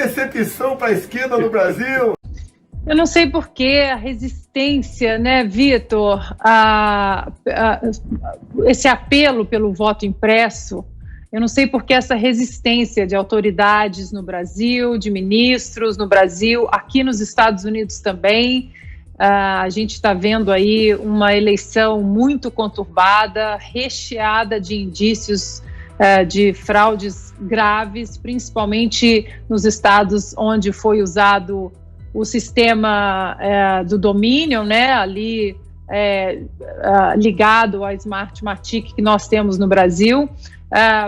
decepção para a esquerda no Brasil. Eu não sei por que a resistência, né, Vitor, esse apelo pelo voto impresso. Eu não sei por que essa resistência de autoridades no Brasil, de ministros no Brasil, aqui nos Estados Unidos também. A gente está vendo aí uma eleição muito conturbada, recheada de indícios de fraudes graves, principalmente nos estados onde foi usado o sistema do Dominion, né, ali ligado à Smartmatic que nós temos no Brasil,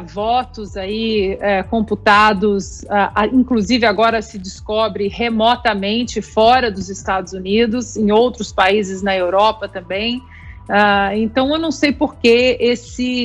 votos aí computados, inclusive agora se descobre remotamente fora dos Estados Unidos, em outros países na Europa também. Então eu não sei por que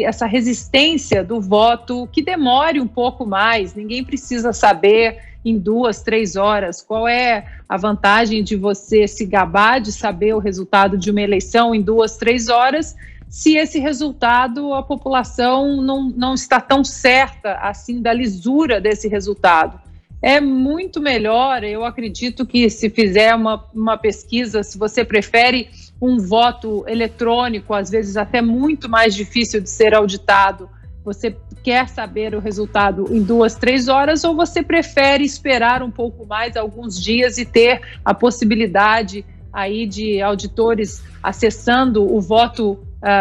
essa resistência do voto, que demore um pouco mais, ninguém precisa saber em 2, 3 horas. Qual é a vantagem de você se gabar de saber o resultado de uma eleição em 2, 3 horas, se esse resultado a população não está tão certa assim da lisura desse resultado? É muito melhor, eu acredito que se fizer uma pesquisa, se você prefere um voto eletrônico, às vezes até muito mais difícil de ser auditado, você quer saber o resultado em 2, 3 horas, ou você prefere esperar um pouco mais, alguns dias, e ter a possibilidade aí de auditores acessando o voto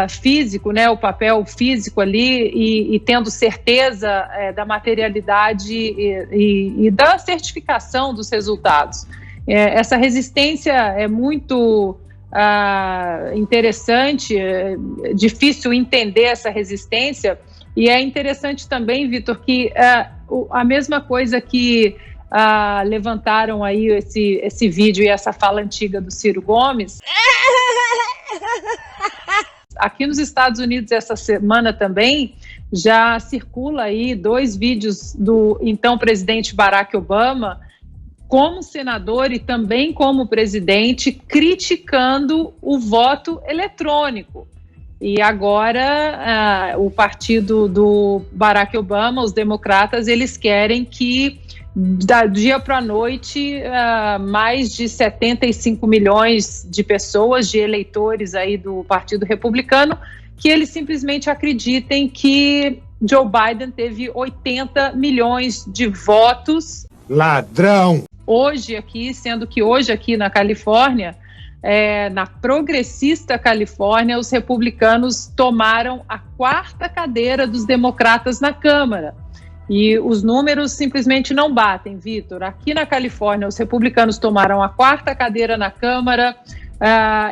físico, né, o papel físico ali, e tendo certeza da materialidade e da certificação dos resultados. Essa resistência é muito interessante, difícil entender essa resistência. E é interessante também, Vitor, que a mesma coisa que levantaram aí esse vídeo e essa fala antiga do Ciro Gomes. Aqui nos Estados Unidos, essa semana também, já circula aí 2 vídeos do então presidente Barack Obama, como senador e também como presidente, criticando o voto eletrônico. E agora o partido do Barack Obama, os democratas, eles querem que da dia para a noite mais de 75 milhões de pessoas, de eleitores aí do Partido Republicano, que eles simplesmente acreditem que Joe Biden teve 80 milhões de votos. Ladrão! Hoje aqui, sendo que hoje aqui na Califórnia, na progressista Califórnia, os republicanos tomaram a 4ª cadeira dos democratas na Câmara. E os números simplesmente não batem, Vitor. Aqui na Califórnia, os republicanos tomaram a 4ª cadeira na Câmara.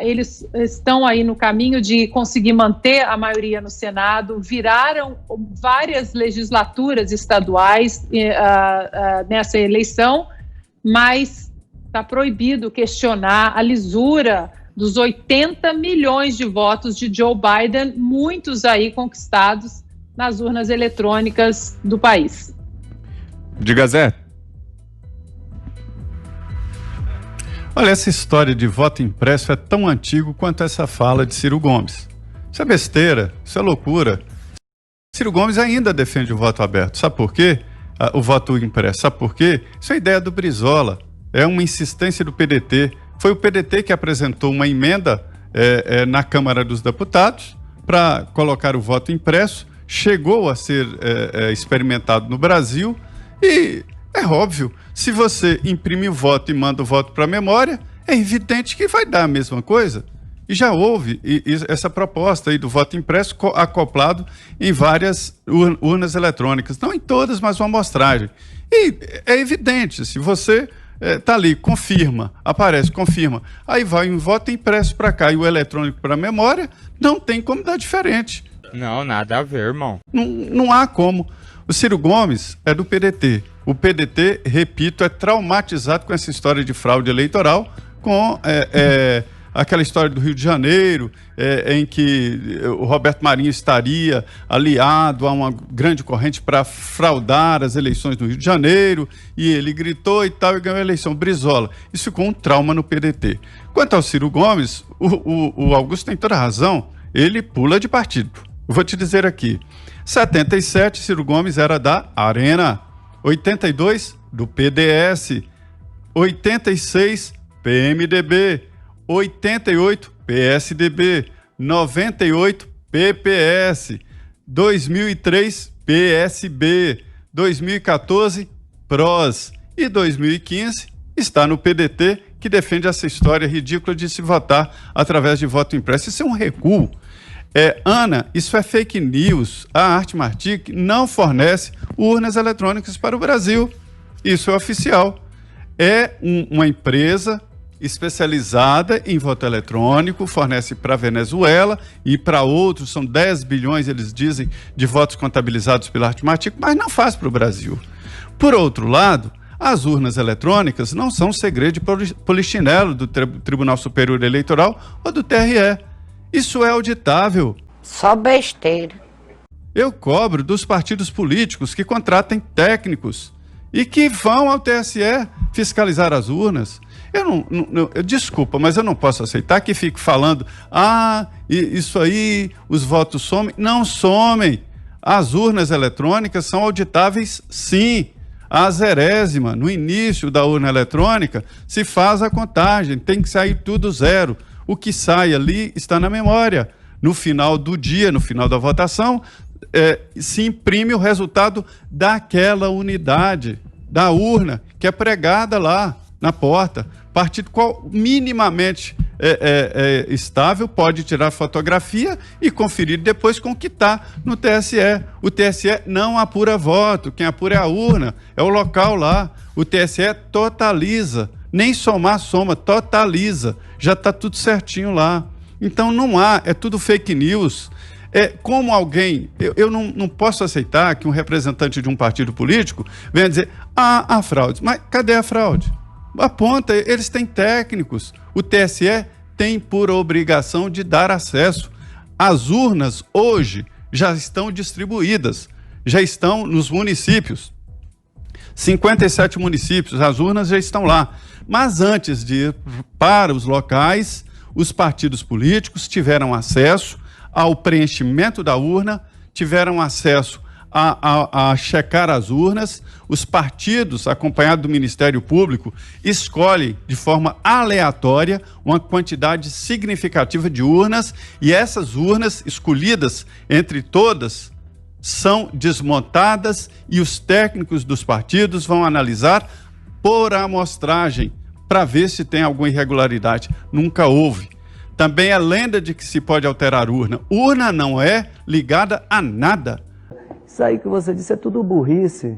Eles estão aí no caminho de conseguir manter a maioria no Senado. Viraram várias legislaturas estaduais nessa eleição, mas está proibido questionar a lisura dos 80 milhões de votos de Joe Biden, muitos aí conquistados nas urnas eletrônicas do país. Diga, Zé. Olha, essa história de voto impresso é tão antigo quanto essa fala de Ciro Gomes. Isso é besteira, isso é loucura. Ciro Gomes ainda defende o voto aberto. Sabe por quê? O voto impresso. Sabe por quê? Isso é ideia do Brizola. É uma insistência do PDT. Foi o PDT que apresentou uma emenda na Câmara dos Deputados para colocar o voto impresso. Chegou a ser experimentado no Brasil e é óbvio, se você imprime o voto e manda o voto para a memória, é evidente que vai dar a mesma coisa. E já houve essa proposta aí do voto impresso acoplado em várias urnas eletrônicas. Não em todas, mas uma amostragem. E é evidente, se você tá ali, confirma, aparece, confirma, aí vai um voto impresso para cá e o eletrônico para a memória, não tem como dar diferente. Não, nada a ver, irmão. Não há como. O Ciro Gomes é do PDT. O PDT, repito, é traumatizado com essa história de fraude eleitoral, com aquela história do Rio de Janeiro, em que o Roberto Marinho estaria aliado a uma grande corrente para fraudar as eleições do Rio de Janeiro, e ele gritou e tal, e ganhou a eleição. Brizola. Isso ficou um trauma no PDT. Quanto ao Ciro Gomes, o Augusto tem toda a razão, ele pula de partido. Eu vou te dizer aqui, 77, Ciro Gomes era da Arena, 82 do PDS, 86 PMDB, 88 PSDB, 98 PPS, 2003 PSB, 2014 PROS e 2015 está no PDT, que defende essa história ridícula de se votar através de voto impresso. Isso é um recuo. Ana, isso é fake news. A Artmartic não fornece urnas eletrônicas para o Brasil. Isso é oficial. É uma empresa especializada em voto eletrônico, fornece para a Venezuela e para outros, são 10 bilhões, eles dizem, de votos contabilizados pela Artmartic, mas não faz para o Brasil. Por outro lado, as urnas eletrônicas não são segredo de polichinelo do Tribunal Superior Eleitoral ou do TRE. Isso é auditável. Só besteira. Eu cobro dos partidos políticos que contratem técnicos e que vão ao TSE fiscalizar as urnas. Desculpa, mas eu não posso aceitar que fique falando, isso aí, os votos somem. Não somem. As urnas eletrônicas são auditáveis, sim. A 0ª, no início da urna eletrônica, se faz a contagem, tem que sair tudo zero. O que sai ali está na memória. No final do dia, no final da votação, se imprime o resultado daquela unidade, da urna, que é pregada lá na porta. Partido qual minimamente estável pode tirar fotografia e conferir depois com o que está no TSE. O TSE não apura voto, quem apura é a urna, é o local lá. O TSE totaliza, nem somar soma, totaliza. Já está tudo certinho lá. Então não há, é tudo fake news. Como alguém, eu não posso aceitar que um representante de um partido político venha dizer, há fraude. Mas cadê a fraude? Aponta, eles têm técnicos. O TSE tem por obrigação de dar acesso. As urnas hoje já estão distribuídas, já estão nos municípios. 57 municípios, as urnas já estão lá. Mas antes de ir para os locais, os partidos políticos tiveram acesso ao preenchimento da urna, tiveram acesso a checar as urnas. Os partidos, acompanhados do Ministério Público, escolhem de forma aleatória uma quantidade significativa de urnas, e essas urnas, escolhidas entre todas, são desmontadas e os técnicos dos partidos vão analisar por amostragem para ver se tem alguma irregularidade. Nunca houve. Também a lenda de que se pode alterar urna. Urna não é ligada a nada. Isso aí que você disse é tudo burrice.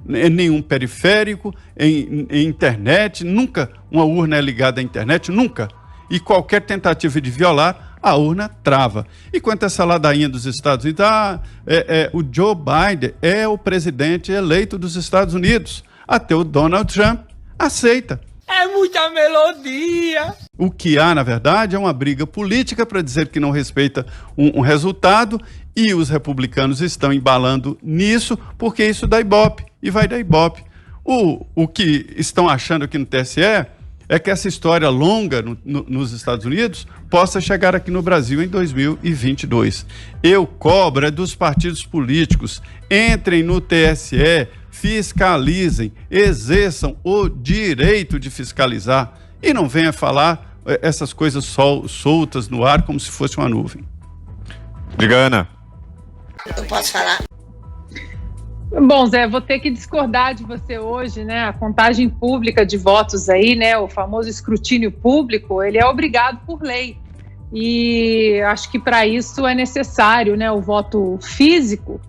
Nenhum periférico, em internet, nunca uma urna é ligada à internet, nunca. E qualquer tentativa de violar, a urna trava. E quanto a essa ladainha dos Estados Unidos, o Joe Biden é o presidente eleito dos Estados Unidos. Até o Donald Trump aceita. É muita melodia. O que há, na verdade, é uma briga política para dizer que não respeita um resultado, e os republicanos estão embalando nisso, porque isso dá ibope, e vai dar ibope. O que estão achando aqui no TSE é que essa história longa nos Estados Unidos possa chegar aqui no Brasil em 2022. Eu cobro dos partidos políticos, entrem no TSE, fiscalizem, exerçam o direito de fiscalizar e não venha falar essas coisas soltas no ar como se fosse uma nuvem. Diga, Ana. Eu posso falar? Bom, Zé, vou ter que discordar de você hoje, né? A contagem pública de votos aí, né? O famoso escrutínio público, ele é obrigado por lei. E acho que para isso é necessário, né, o voto físico.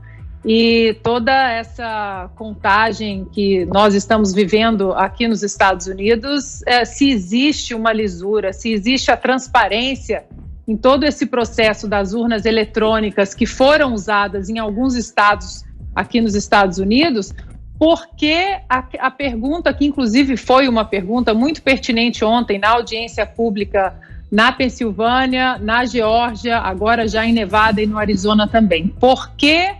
E toda essa contagem que nós estamos vivendo aqui nos Estados Unidos, se existe uma lisura, se existe a transparência em todo esse processo das urnas eletrônicas que foram usadas em alguns estados aqui nos Estados Unidos, porque a pergunta, que inclusive foi uma pergunta muito pertinente ontem na audiência pública na Pensilvânia, na Geórgia, agora já em Nevada e no Arizona também. Por que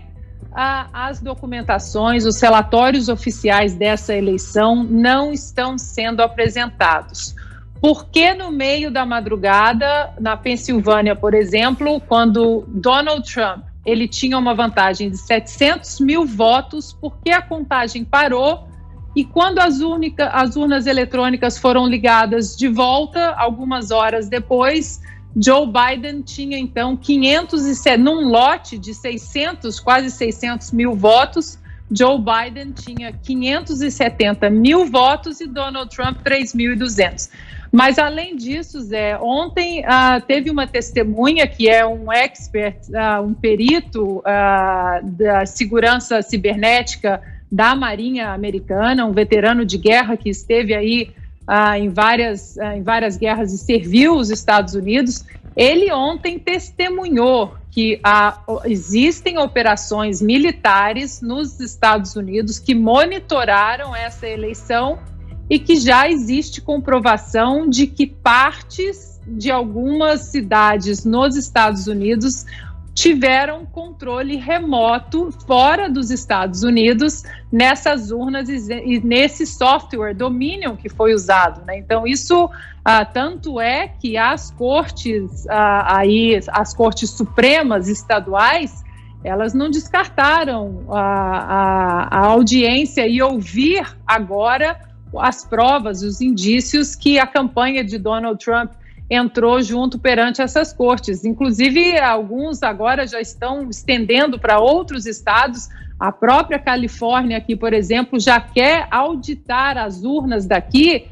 as documentações, os relatórios oficiais dessa eleição não estão sendo apresentados? Por que no meio da madrugada, na Pensilvânia, por exemplo, quando Donald Trump ele tinha uma vantagem de 700 mil votos, porque a contagem parou e quando as urnas eletrônicas foram ligadas de volta, algumas horas depois, Joe Biden tinha então num lote de quase 600 mil votos, Joe Biden tinha 570 mil votos e Donald Trump 3.200. Mas, além disso, Zé, ontem teve uma testemunha que é um expert, um perito da segurança cibernética da Marinha Americana, um veterano de guerra que esteve aí em várias guerras e serviu os Estados Unidos. Ele ontem testemunhou que existem operações militares nos Estados Unidos que monitoraram essa eleição e que já existe comprovação de que partes de algumas cidades nos Estados Unidos tiveram controle remoto fora dos Estados Unidos nessas urnas e nesse software Dominion que foi usado, né? Então isso tanto é que as cortes supremas estaduais, elas não descartaram a audiência e ouvir agora as provas, os indícios que a campanha de Donald Trump entrou junto perante essas cortes. Inclusive, alguns agora já estão estendendo para outros estados. A própria Califórnia aqui, por exemplo, já quer auditar as urnas daqui,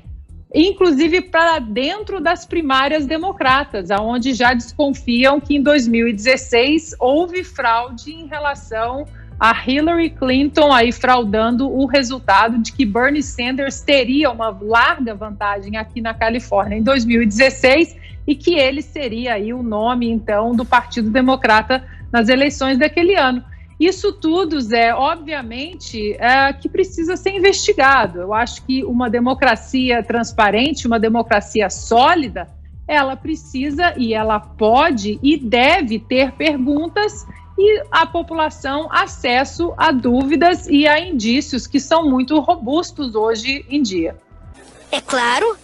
inclusive para dentro das primárias democratas, onde já desconfiam que em 2016 houve fraude em relação a Hillary Clinton aí fraudando o resultado de que Bernie Sanders teria uma larga vantagem aqui na Califórnia em 2016 e que ele seria aí o nome, então, do Partido Democrata nas eleições daquele ano. Isso tudo, Zé, obviamente, que precisa ser investigado. Eu acho que uma democracia transparente, uma democracia sólida, ela precisa e ela pode e deve ter perguntas e a população acesso a dúvidas e a indícios que são muito robustos hoje em dia. É claro.